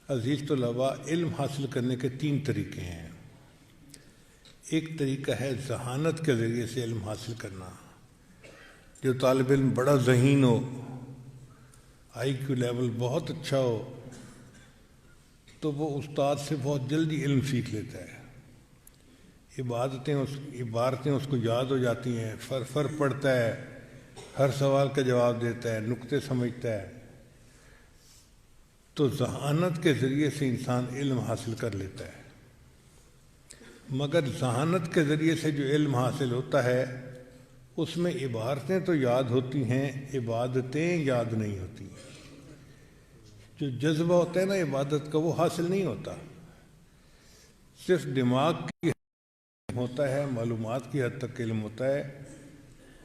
عزیز طلباء، علم حاصل کرنے کے 3 طریقے ہیں۔ ایک طریقہ ہے ذہانت کے ذریعے سے علم حاصل کرنا۔ جو طالب علم بڑا ذہین ہو، آئی کیو لیول بہت اچھا ہو، تو وہ استاد سے بہت جلدی علم سیکھ لیتا ہے۔ عبارتیں اس کو یاد ہو جاتی ہیں، فر پڑھتا ہے، ہر سوال کا جواب دیتا ہے، نکتے سمجھتا ہے۔ تو ذہانت کے ذریعے سے انسان علم حاصل کر لیتا ہے۔ مگر ذہانت کے ذریعے سے جو علم حاصل ہوتا ہے اس میں عبارتیں تو یاد ہوتی ہیں، عبادتیں یاد نہیں ہوتی۔ جو جذبہ ہوتا ہے نا عبادت کا، وہ حاصل نہیں ہوتا۔ صرف دماغ کی علم ہوتا ہے، معلومات کی حد تک علم ہوتا ہے۔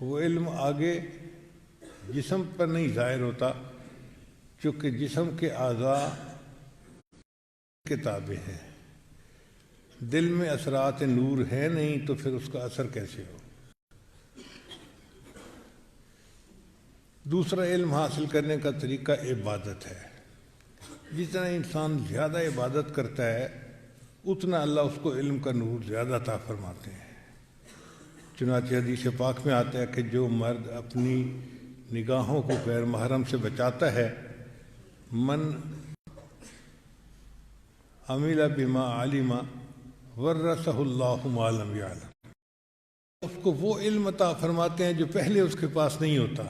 وہ علم آگے جسم پر نہیں ظاہر ہوتا، چونکہ جسم کے اعضاء کے تابع ہیں۔ دل میں اثرات نور ہے نہیں تو پھر اس کا اثر کیسے ہو؟ دوسرا علم حاصل کرنے کا طریقہ عبادت ہے۔ جتنا انسان زیادہ عبادت کرتا ہے اتنا اللہ اس کو علم کا نور زیادہ عطا فرماتے ہیں۔ چنانچہ حدیث پاک میں آتا ہے کہ جو مرد اپنی نگاہوں کو غیر محرم سے بچاتا ہے، من عمل بما علم ورثہ اللہ ما لم یعلم، اس کو وہ علم عطا فرماتے ہیں جو پہلے اس کے پاس نہیں ہوتا۔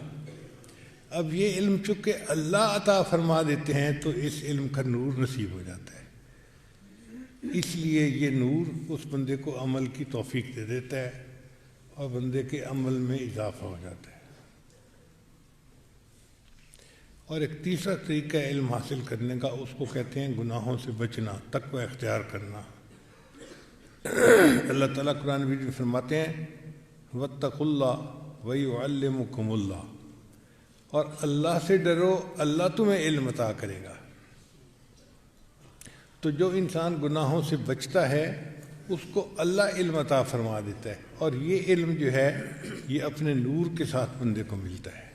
اب یہ علم چونکہ اللہ عطا فرما دیتے ہیں تو اس علم کا نور نصیب ہو جاتا ہے۔ اس لیے یہ نور اس بندے کو عمل کی توفیق دے دیتا ہے اور بندے کے عمل میں اضافہ ہو جاتا ہے۔ اور ایک تیسرا طریقہ علم حاصل کرنے کا، اس کو کہتے ہیں گناہوں سے بچنا، تقوی اختیار کرنا۔ اللہ تعالیٰ قرآن مجید میں فرماتے ہیں واتقوا اللہ ویعلمکم اللہ، اور اللہ سے ڈرو، اللہ تمہیں علم عطا کرے گا۔ تو جو انسان گناہوں سے بچتا ہے اس کو اللہ علم عطا فرما دیتا ہے، اور یہ علم جو ہے یہ اپنے نور کے ساتھ بندے کو ملتا ہے۔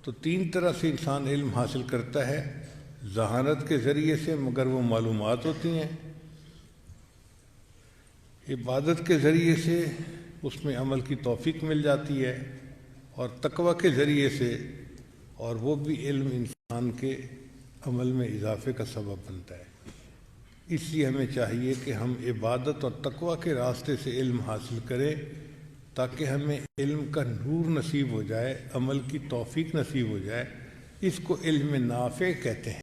تو 3 طرح سے انسان علم حاصل کرتا ہے۔ ذہانت کے ذریعے سے، مگر وہ معلومات ہوتی ہیں۔ عبادت کے ذریعے سے، اس میں عمل کی توفیق مل جاتی ہے، اور تقوی کے ذریعے سے، اور وہ بھی علم انسان کے عمل میں اضافے کا سبب بنتا ہے۔ اس لیے ہمیں چاہیے کہ ہم عبادت اور تقوی کے راستے سے علم حاصل کریں تاکہ ہمیں علم کا نور نصیب ہو جائے، عمل کی توفیق نصیب ہو جائے۔ اس کو علم نافع کہتے ہیں۔